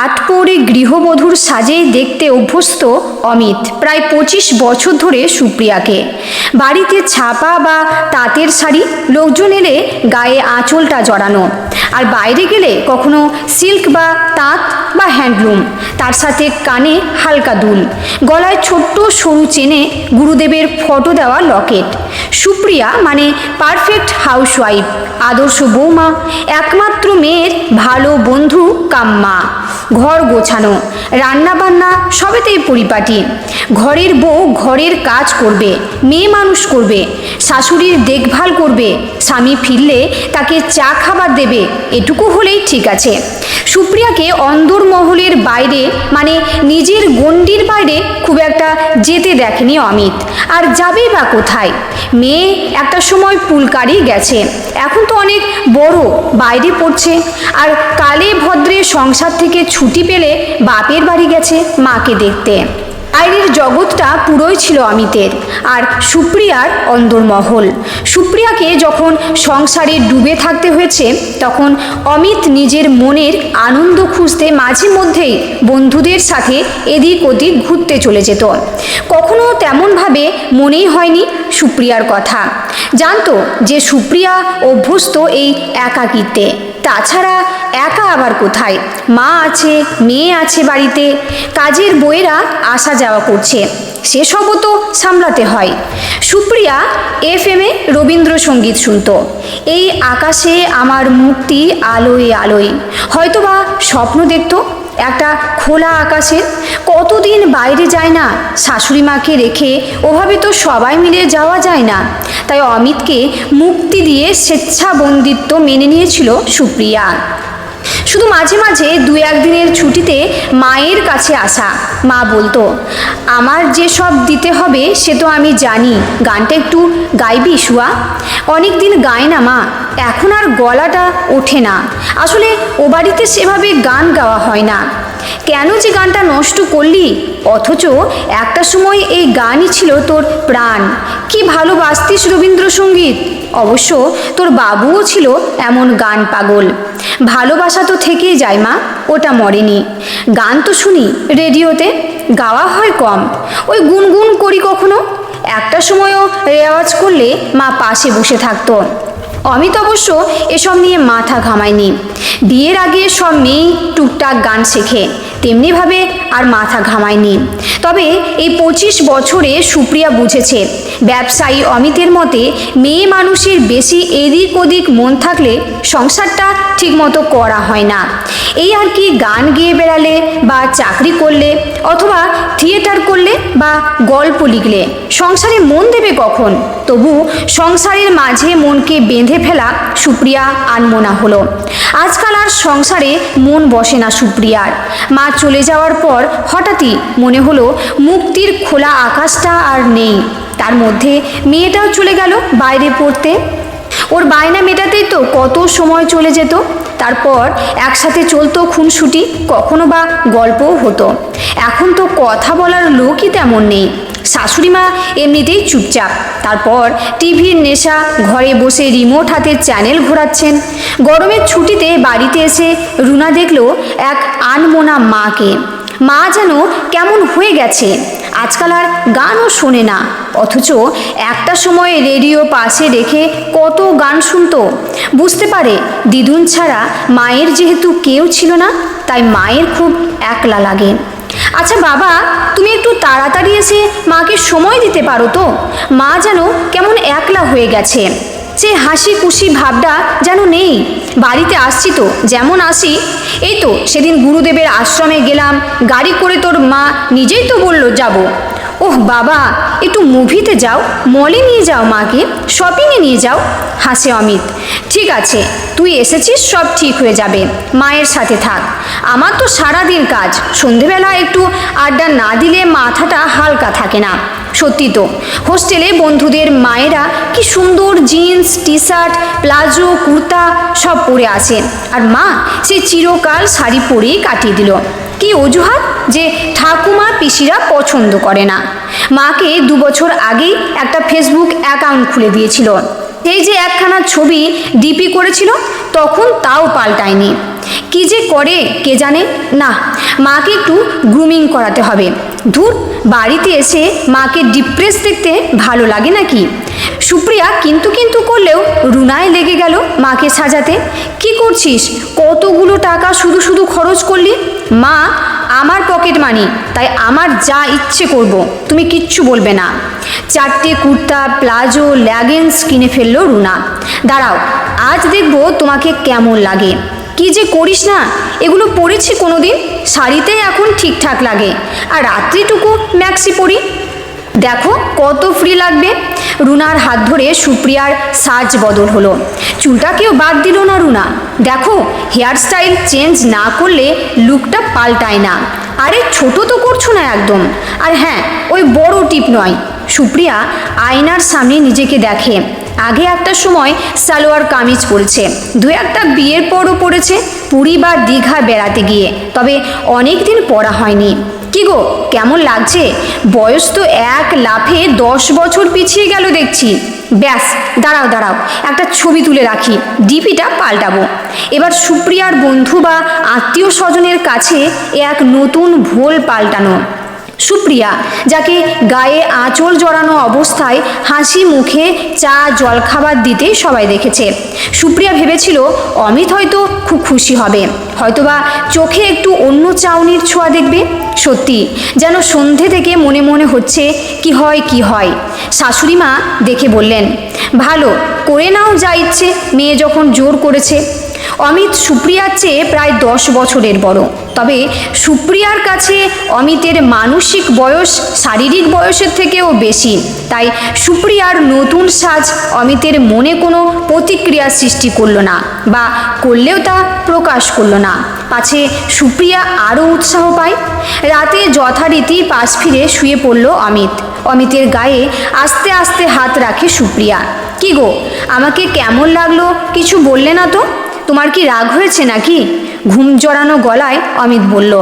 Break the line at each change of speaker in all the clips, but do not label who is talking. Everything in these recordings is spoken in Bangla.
আটপৌরে গৃহবধূর সাজে দেখতে অভ্যস্ত অমিত প্রায় 25 বছর ধরে সুপ্রিয়াকে। বাড়িতে ছাপা বা তাঁতের শাড়ি, লোকজন এলে গায়ে আঁচলটা জড়ানো, আর বাইরে গেলে কখনো সিল্ক বা তাঁত বা হ্যান্ডলুম, তার সাথে কানে হালকা দুল, গলায় ছোট্ট সরু চেনে গুরুদেবের ফটো দেওয়া লকেট। সুপ্রিয়া মানে পারফেক্ট হাউসওয়াইফ, আদর্শ বৌমা, একমাত্র মেয়ের ভালো বন্ধু কাম্মা। ঘর গোছানো, রান্নাবান্না সবেতেই পরিপাটি। ঘরের বউ ঘরের কাজ করবে, মেয়ে মানুষ করবে, শাশুড়ির দেখভাল করবে, স্বামী ফিরলে তাকে চা খাবার দেবে, এটুকু হলেই ঠিক আছে। সুপ্রিয়াকে অন্দরমহলের বাইরে মানে নিজের গণ্ডির বাইরে খুব একটা যেতে দেখেনি অমিত, আর যাবেই বা কোথায়। মেয়ে একটা সময় পুলকারি গেছে, এখন তো অনেক বড়, বাইরে পড়ছে, আর কালে ভদ্রে সংসার থেকে ছুটি পেলে বাপের বাড়ি গেছে মাকে দেখতে। বাইরের জগৎটা পুরোই ছিল অমিতের, আর সুপ্রিয়ার অন্দরমহল। সুপ্রিয়াকে যখন সংসারে ডুবে থাকতে হয়েছে, তখন অমিত নিজের মনের আনন্দ খুঁজতে মাঝে মধ্যেই বন্ধুদের সাথে এদিক ওদিক ঘুরতে চলে যেত। কখনো তেমনভাবে মনেই হয়নি সুপ্রিয়ার কথা। জানতো যে সুপ্রিয়া অভ্যস্ত এই একাকিত্বে। তাছাড়া একা আবার কোথায়, মা আছে, মেয়ে আছে বাড়িতে, কাজের বউয়েরা আসা যাওয়া করছে, সেসবও তো সামলাতে হয়। সুপ্রিয়া FM-এ রবীন্দ্রসঙ্গীত শুনত। এই আকাশে আমার মুক্তি আলোয় আলোয়, হয়তোবা স্বপ্ন দেখত একটা খোলা আকাশের। কতদিন বাইরে যায় না, শাশুড়ি মাকে রেখে ওভাবে তো সবাই মিলে যাওয়া যায় না। তাই অমিতকে মুক্তি দিয়ে স্বেচ্ছাবন্দিত্ব মেনে নিয়েছিল সুপ্রিয়া। শুধু মাঝে মাঝে 2-1 দিনের ছুটিতে মায়ের কাছে আসা। মা বলতো, আমার যে সব দিতে হবে সে তো আমি জানি, গানটা একটু গাইবি শুয়া? অনেক দিন গায় না মা, এখন আর গলাটা ওঠে না। আসলে ও বাড়িতে সেভাবে গান গাওয়া হয় না। কেন যে গানটা নষ্ট করলি? অথচ একটা সময় এই গানই ছিল তোর প্রাণ। কি ভালোবাসতিস রবীন্দ্রসঙ্গীত। অবশ্য তোর বাবুও ছিল এমন গান পাগল। ভালোবাসা তো থেকেই যায় মা, ওটা মরেনি। গান তো শুনি রেডিওতে, গাওয়া হয় কম, ওই গুনগুন করি কখনো। একটা সময়ও রেওয়াজ করলে মা পাশে বসে থাকতো। অমিত অবশ্য এসব নিয়ে মাথা ঘামায়নি। বিয়ের আগে সব মেয়েই টুকটাক গান শেখে, তেমনিভাবে আর মাথা ঘামায়নি। তবে এই 25 বছরে সুপ্রিয়া বুঝেছে, ব্যবসায়ী অমিতের মতে মেয়ে মানুষের বেশি এদিক ওদিক মন থাকলে সংসারটা ঠিকমতো করা হয় না। এই আর কি, গান গেয়ে বেড়ালে বা চাকরি করলে অথবা থিয়েটার করলে বা গল্প লিখলে সংসারে মন দেবে কখন? তবু সংসারের মাঝে মনকে বেঁধে ফেলা সুপ্রিয়া আনমনা হলো। আজকাল আর সংসারে মন বসে না সুপ্রিয়ার। মা চলে যাওয়ার পর হঠাৎই মনে হলো মুক্তির খোলা আকাশটা আর নেই। তার মধ্যে মেয়েটাও চলে গেল বাইরে পড়তে। ওর বায়না মেটাতেই তো কত সময় চলে যেত। তারপর একসাথে চলতো খুনসুটি, কখনো বা গল্পও হতো। এখন তো কথা বলার লোকই তেমন নেই। শাশুড়ি মা এমনিতেই চুপচাপ, তারপর টিভির নেশা, ঘরে বসে রিমোট হাতে চ্যানেল ঘোরাচ্ছেন। গরমের ছুটিতে বাড়িতে এসে রুনা দেখলো এক আনমনা মাকে। মা যেন কেমন হয়ে গেছে, আজকাল আর গানও শোনে না, অথচ একটা সময় রেডিও পাশে রেখে কত গান শুনতো। বুঝতে পারে দিদুন ছাড়া মায়ের যেহেতু কেউ ছিল না, তাই মায়ের খুব একলা লাগে। আচ্ছা বাবা, তুমি একটু তাড়াতাড়ি এসে মাকে সময় দিতে পারো তো? মা যেন কেমন একলা হয়ে গেছে, সে হাসি খুশি ভাবটা যেন নেই। বাড়িতে আসছি তো, যেমন আসি। এই তো সেদিন গুরুদেবের আশ্রমে গেলাম, গাড়ি করে তোর মা নিজেই তো বলল যাব। ওহ বাবা, একটু মুভিতে যাও, মলে নিয়ে যাও মাকে, শপিংয়ে নিয়ে যাও। হাসে অমিত। ঠিক আছে, তুই এসেছিস, সব ঠিক হয়ে যাবে, মায়ের সাথে থাক। আমার তো সারাদিন কাজ, সন্ধেবেলা একটু আড্ডা না দিলে মাথাটা হালকা থাকে না। সত্যি তো, হোস্টেলে বন্ধুদের মায়েরা কি সুন্দর jeans, T shirt, palazzo, kurta সব পরে আসে, আর মা সে চিরকাল শাড়ি পরেই কাটিয়ে দিল। কি অজুহাত? যে ঠাকুমা পিসিরা পছন্দ করে না। মাকে 2 বছর আগেই একটা ফেসবুক অ্যাকাউন্ট খুলে দিয়েছিল। এই যে একখানা ছবি ডিপি করেছিল, তখন তাও পাল্টায়নি। কি যে করে কে জানে। না, মাকে একটু গ্রুমিং করাতে হবে। ধুর, বাড়িতে এসে মাকে ডিপ্রেস দেখতে ভালো লাগে নাকি? সুপ্রিয়া কিন্তু কিন্তু করলেও রুনায় লেগে গেল মাকে সাজাতে। কি করছিস? কতগুলো টাকা শুধু শুধু খরচ করলি? মা, আমার পকেট মানি, তাই আমার যা ইচ্ছে করব, তুমি কিচ্ছু বলবে না। 4টে কুর্তা, প্লাজো, লেগিংস কিনে ফেললো রুনা। দাঁড়াও, আজ দেখবো তোমাকে কেমন লাগে। কি যে করিস না, এগুলো পরেছি কোনোদিন? শাড়িতেই এখন ঠিকঠাক লাগে, আর রাত্রিটুকু ম্যাক্সি পরি। দেখো কত ফ্রি লাগবে। রুনার হাত ধরে সুপ্রিয়ার সাজ বদল হলো। চুলটাকেও বাদ দিল না রুনা। দেখো, হেয়ার স্টাইল চেঞ্জ না করলে লুকটা পাল্টায় না। আরে ছোট তো করছো না একদম। আর হ্যাঁ, ওই বড় টিপ নয়। সুপ্রিয়া আয়নার সামনে নিজেকে দেখে। আগে একটা সময় সালোয়ার কামিজ পরেছে, দু একটা বিয়ের পরও পরেছে, পুরী বা দীঘা বেড়াতে গিয়ে, তবে অনেক দিন পরা হয়নি। কি গো, কেমন লাগছে? বয়স তো এক লাফে 10 বছর পিছিয়ে গেল দেখছি। ব্যাস, দাঁড়াও দাঁড়াও, একটা ছবি তুলে রাখি, ডিপিটা পাল্টাবো। এবার সুপ্রিয়ার বন্ধু বা আত্মীয় স্বজনের কাছে এক নতুন ভোল পাল্টানো। সুপ্রিয়া, যাকে গায়ে আঁচল জড়ানো অবস্থায় হাসি মুখে চা জলখাবার দিতে সবাই দেখেছে। সুপ্রিয়া ভেবেছিল অমিত হয়তো খুব খুশি হবে, হয়তোবা চোখে একটু অন্য চাউনির ছোঁয়া দেখবে। সত্যি যেন সন্ধে থেকে মনে মনে হচ্ছে কি হয় কি হয়। শাশুড়ি মা দেখে বললেন, ভালো করে নাও যা ইচ্ছে, মেয়ে যখন জোর করেছে। অমিত সুপ্রিয়ার চেয়ে প্রায় 10 বছরের বড়, তবে সুপ্রিয়ার কাছে অমিতের মানসিক বয়স শারীরিক বয়সের থেকেও বেশি। তাই সুপ্রিয়ার নতুন সাজ অমিতের মনে কোনো প্রতিক্রিয়া সৃষ্টি করলো না, বা করলেও তা প্রকাশ করলো না, পাছে সুপ্রিয়া আরও উৎসাহ পায়। রাতে যথারীতি পাশ ফিরে শুয়ে পড়ল অমিত। অমিতের গায়ে আস্তে আস্তে হাত রাখে সুপ্রিয়া। কি গো, আমাকে কেমন লাগলো কিছু বললে না তো? তোমার কি রাগ হয়েছে নাকি? ঘুম জড়ানো গলায় অমিত বলল।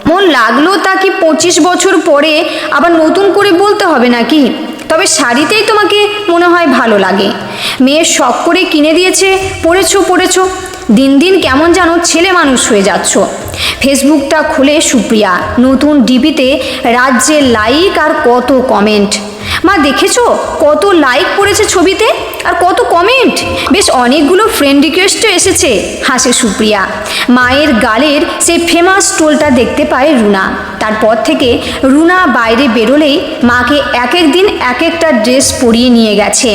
মন লাগলো তা কি 25 বছর পরে আবার নতুন করে বলতে হবে নাকি? তবে শাড়িতেই তোমাকে মনে হয় ভালো লাগে। মেয়ে শখ করে কিনে দিয়েছে, পড়েছো পড়েছো। দিন দিন কেমন যেন ছেলে মানুষ হয়ে যাচ্ছ। ফেসবুকটা খুলে সুপ্রিয়া নতুন ডিপিতে রাজ্যের লাইক আর কত কমেন্ট। মা দেখেছো কত লাইক পড়েছে ছবিতে আর কত কমেন্ট? বেশ অনেকগুলো ফ্রেন্ড রিকোয়েস্টও এসেছে, হাসে সুপ্রিয়া। মায়ের গালের সেই ফেমাস টোলটা দেখতে পায় রুনা। তারপর থেকে রুনা বাইরে বেরোলেই মাকে এক এক দিন এক একটা ড্রেস পরিয়ে নিয়ে গেছে,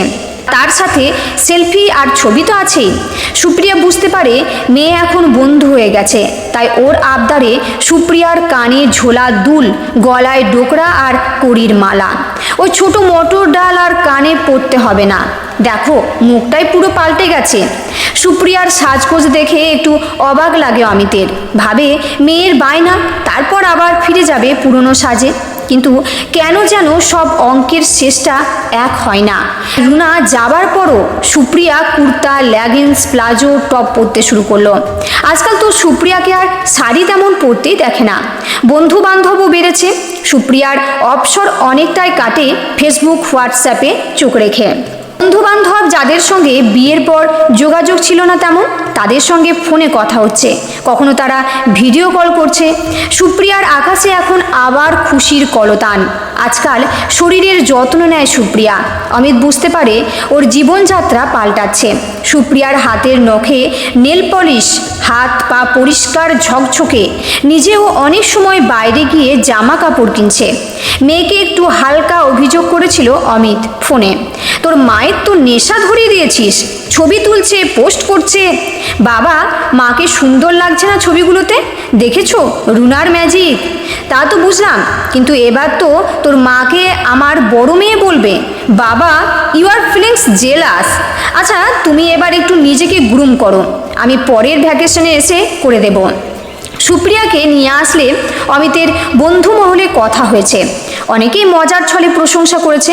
তার সাথে সেলফি আর ছবি তো আছেই। সুপ্রিয়া বুঝতে পারে মেয়ে এখন বন্ধু হয়ে গেছে, তাই ওর আবদারে সুপ্রিয়ার কানে ঝোলা দুল, গলায় ডোকরা আর কড়ির মালা। ওই ছোট মটর ডাল আর কানে পরতে হবে না। দেখো মুখটাই পুরো পাল্টে গেছে। সুপ্রিয়ার সাজগোজ দেখে একটু অবাক লাগে অমিতের। ভাবে মেয়ের বায়না, তারপর আবার ফিরে যাবে পুরনো সাজে। কিন্তু কেন যেন সব অঙ্কের শেষটা এক হয় না। রুনা যাবার পরও Supriya kurta, leggings, palazzo, top পরতে শুরু করলো। আজকাল তো সুপ্রিয়াকে আর শাড়ি তেমন পরতেই দেখে না। বন্ধু বান্ধবও বেড়েছে। সুপ্রিয়ার অবসর অনেকটাই কাটে ফেসবুক, হোয়াটসঅ্যাপে চোখ রেখে। বন্ধু বান্ধব যাদের সঙ্গে বিয়ের পর যোগাযোগ ছিল না তেমন, তাদের সঙ্গে ফোনে কথা হচ্ছে, কখনো তারা ভিডিও কল করছে। সুপ্রিয়ার আকাশে এখন আবার খুশির কলতান। আজকাল শরীরের যত্ন নেয় সুপ্রিয়া। অমিত বুঝতে পারে ওর জীবনযাত্রা পাল্টাচ্ছে। সুপ্রিয়ার হাতের নখে নেল পলিশ, হাত পা পরিষ্কার ঝকঝকে। নিজেও অনেক সময় বাইরে গিয়ে জামা কাপড় কিনছে। মেয়েকে একটু হালকা অভিযোগ করেছিল অমিত ফোনে, তোর মায়ের তো নেশা ধরিয়ে দিয়েছিস, ছবি তুলছে, পোস্ট করছে। বাবা, মাকে সুন্দর লাগছে না ছবিগুলোতে? দেখেছো রুনার ম্যাজিক? তা তো বুঝলাম, কিন্তু এবার তো তোর মাকে আমার বড় মেয়ে বলবে। বাবা, ইউ আর ফিলিংস জেলাস। আচ্ছা, তুমি এবার একটু নিজেকে গ্রুম করো, আমি পরের ভ্যাকেশনে এসে করে দেব। সুপ্রিয়াকে নিয়ে আসলে অমিতের বন্ধু মহলে কথা হয়েছে। অনেকেই মজার ছলে প্রশংসা করেছে,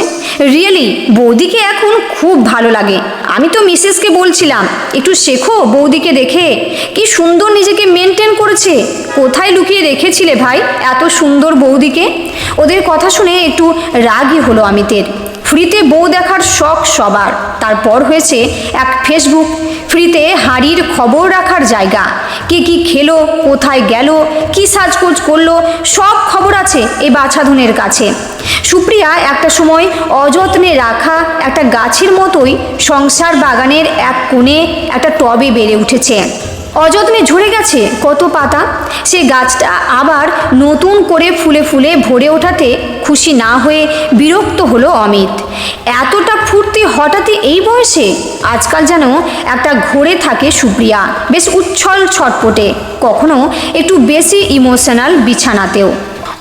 রিয়েলি বৌদিকে এখন খুব ভালো লাগে। আমি তো মিসেসকে বলছিলাম একটু শেখো বৌদিকে দেখে, কি সুন্দর নিজেকে মেনটেন করেছে। কোথায় লুকিয়ে রেখেছিলে ভাই এত সুন্দর বৌদিকে? ওদের কথা শুনে একটু রাগই হলো অমিতের। ফ্রিতে বউ দেখার শখ সবার, তারপর হয়েছে এক ফেসবুক, ফ্রিতে হাঁড়ির খবর রাখার জায়গা, কে কি খেলো, কোথায় গেল, কি সাজগোজ করলো, সব খবর আছে এই বাছাধনের কাছে। সুপ্রিয়া একটা সময় অযত্নে রাখা একটা গাছের মতোই সংসার বাগানের এক কোণে একটা টবে বেড়ে উঠেছে। অযত্নে ঝরে গেছে কত পাতা, সে গাছটা আবার নতুন করে ফুলে ফুলে ভরে ওঠাতে খুশি না হয়ে বিরক্ত হলো অমিত। এতটা ফুর্তি হঠাৎই এই বয়সে? আজকাল যেন একটা ঘোরে থাকে সুপ্রিয়া, বেশ উচ্ছল ছটপটে, কখনো একটু বেশি ইমোশনাল বিছানাতেও।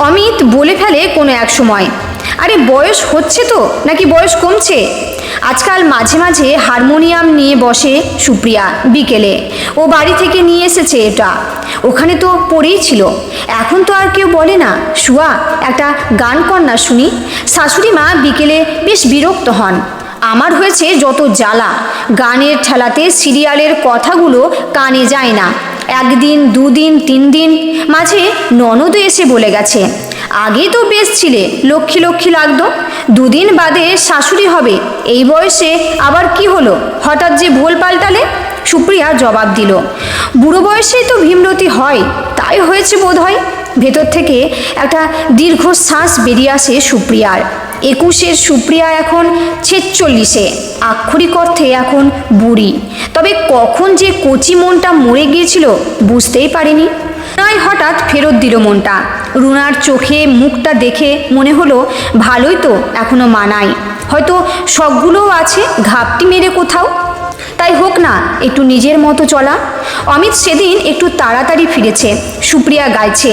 অমিত বলে ফেলে কোনো এক সময়, আরে বয়স হচ্ছে তো নাকি বয়স কমছে? আজকাল মাঝে মাঝে হারমোনিয়াম নিয়ে বসে সুপ্রিয়া বিকেলে, ও বাড়ি থেকে নিয়ে এসেছে এটা, ওখানে তো পড়েই ছিল। এখন তো আর কেউ বলে না, শুয়া একটা গান কর না শুনি। শাশুড়ি মা বিকেলে বেশ বিরক্ত হন। আমার হয়েছে যত জ্বালা, গানের ঠেলাতে সিরিয়ালের কথাগুলো কানে যায় না। একদিন, দুদিন, 3 দিন, মাঝে ননদও এসে বলে গেছে, আগে তো বেশ ছিলে, লক্ষ্মী লক্ষ্মী লাগতো, 2 দিন বাদে শাশুড়ি হবে, এই বয়সে আবার কি হলো, হঠাৎ যে ভোল পাল্টালে? সুপ্রিয়া জবাব দিল, বুড়ো বয়সেই তো ভীমরতি হয়, তাই হয়েছে বোধ হয়। ভেতর থেকে একটা দীর্ঘশ্বাস বেরিয়ে আসে সুপ্রিয়ার। 21-এর সুপ্রিয়া এখন 46-এ, আক্ষরিক অর্থে এখন বুড়ি। তবে কখন যে কচি মনটা মরে গিয়েছিল বুঝতেই পারেনি। রুনাই হঠাৎ ফেরত দিল মনটা। রুনার চোখে মুখটা দেখে মনে হলো ভালোই তো এখনো মানায়, হয়তো শখগুলোও আছে ঘাপটি মেরে কোথাও। তাই হোক না একটু নিজের মতো চলা। অমিত সেদিন একটু তাড়াতাড়ি ফিরেছে। সুপ্রিয়া গাইছে,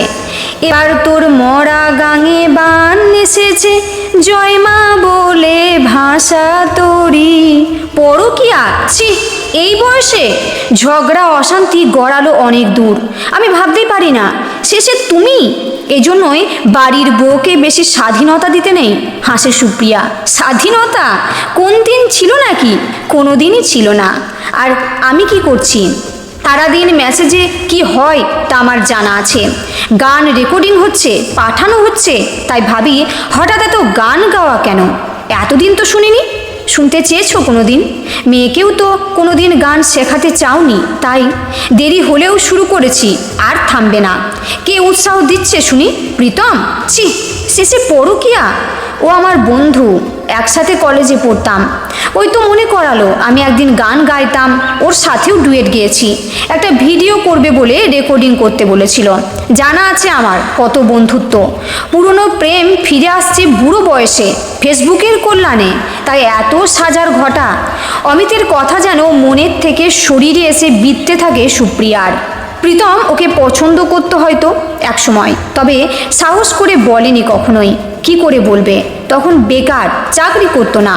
এবার তোর মরা গাঙে বান এসেছে, জয় মা বলে ভাষা তোরি। পরকীয়া, ছি, এই বয়সে? ঝগড়া অশান্তি গড়ালো অনেক দূর, আমি ভাবতেই পারি না। শেষে তুমি? এজন্যই বাড়ির বউকে বেশি স্বাধীনতা দিতে নেই, হাসে সুপ্রিয়া। স্বাধীনতা কোন দিন ছিল নাকি? কোনো দিনই ছিল না। আর আমি কি করছি? সারাদিন মেসেজে কি হয় তা আমার জানা আছে। গান রেকর্ডিং হচ্ছে, পাঠানো হচ্ছে, তাই ভাবি হঠাৎ এত গান গাওয়া কেন? এতদিন তো শুনিনি। শুনতে চেয়েছো কোনো দিন? মেয়েকেও তো কোনো দিন গান শেখাতে চাওনি, তাই দেরি হলেও শুরু করেছি, আর থামবে না। কে উৎসাহ দিচ্ছে শুনি? প্রীতম? ছি, শেষে পরকীয়া? ও আমার বন্ধু, একসাথে কলেজে পড়তাম, ওই তো মনে করালো আমি একদিন গান গাইতাম, ওর সাথেও ডুয়েট গিয়েছি। একটা ভিডিও করবে বলে রেকর্ডিং করতে বলেছিল। জানা আছে আমার কত বন্ধুত্ব। পুরনো প্রেম ফিরে আসছে বুড়ো বয়সে, ফেসবুকের কল্যাণে, তাই এত সাজার ঘটা। অমিতের কথা যেন মনের থেকে শরীরে এসে বিঁধতে থাকে সুপ্রিয়ার। প্রীতম ওকে পছন্দ করতো হয়তো এক সময়, তবে সাহস করে বলেনি কখনোই। কি করে বলবে? তখন বেকার, চাকরি করতো না।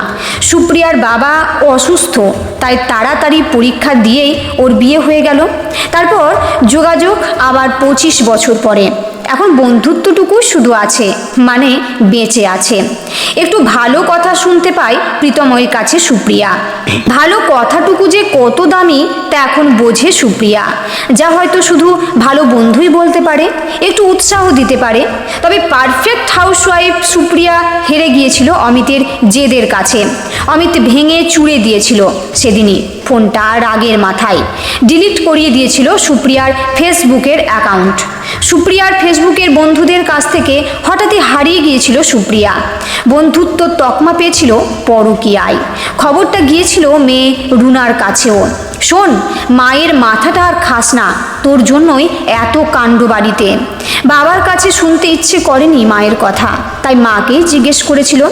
সুপ্রিয়ার বাবা অসুস্থ, তাই তাড়াতাড়ি পরীক্ষা দিয়েই ওর বিয়ে হয়ে গেল। তারপর যোগাযোগ আবার 25 বছর পরে। এখন বন্ধুত্বটুকু শুধু আছে, মানে বেঁচে আছে। একটু ভালো কথা শুনতে পাই প্রীতমের কাছে সুপ্রিয়া। ভালো কথাটুকু যে কত দামি তা এখন বোঝে সুপ্রিয়া, যা হয়তো শুধু ভালো বন্ধুই বলতে পারে, একটু উৎসাহ দিতে পারে। তবে পারফেক্ট হাউসওয়াইফ সুপ্রিয়া হেরে গিয়েছিল অমিতের জেদের কাছে। অমিত ভেঙে চুড়ে দিয়েছিল সেদিনই ফোনটা রাগের মাথায়। ডিলিট করিয়ে দিয়েছিল সুপ্রিয়ার ফেসবুকের অ্যাকাউন্ট। সুপ্রিয়ার ফেসবুকের বন্ধুদের কাছ থেকে হঠাৎই হারিয়ে গিয়েছিল সুপ্রিয়া। বন্ধুত্ব তকমা পেয়েছিল পরকীয়ায়। খবরটা গিয়েছিল মেয়ে রুনার কাছেও। শোন, মায়ের মাথাটা আর খাস না, তোর জন্যই এত কাণ্ড বাড়িতে। বাবার কাছে শুনতে ইচ্ছে করেনি মায়ের কথা, তাই মাকেই জিজ্ঞেস করেছিল।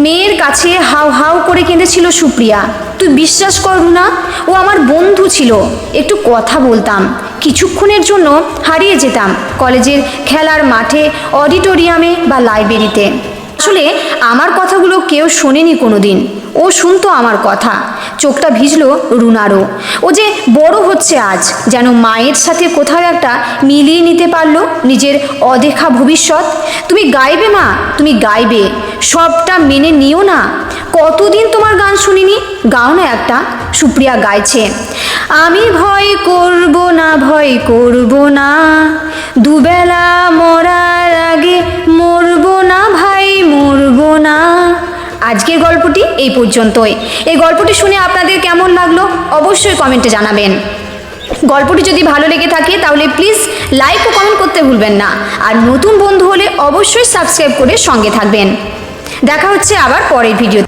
মেয়ের কাছে হাউ হাউ করে কেঁদেছিল সুপ্রিয়া। তুই বিশ্বাস কর রুনা, ও আমার বন্ধু ছিল, একটু কথা বলতাম, কিছুক্ষণের জন্য হারিয়ে যেতাম কলেজের খেলার মাঠে, অডিটোরিয়ামে বা লাইব্রেরিতে। আসলে আমার কথাগুলো কেউ শোনেনি কোনো দিন, ও শুনতো আমার কথা। চোখটা ভিজল রুনারও। ও যে বড় হচ্ছে আজ, যেন মায়ের সাথে কোথাও একটা মিলিয়ে নিতে পারলো নিজের অদেখা ভবিষ্যৎ। তুমি গাইবে মা, তুমি গাইবে, সবটা মেনে নিও না। কতদিন তোমার গান শুনিনি, গাও না একটা। সুপ্রিয়া গাইছে, আমি ভয় করব না, ভয় করব না, দুবেলা মরার আগে মরব না ভাই, মরব না। আজকের গল্প এই পর্যন্তই। এই গল্পটি শুনে আপনাদের কেমন লাগলো অবশ্যই কমেন্টে জানাবেন। গল্পটি যদি ভালো লেগে থাকে তাহলে প্লিজ লাইক ও কমেন্ট করতে ভুলবেন না। আর নতুন বন্ধু হলে অবশ্যই সাবস্ক্রাইব করে সঙ্গে থাকবেন। দেখা হচ্ছে আবার পরের ভিডিও।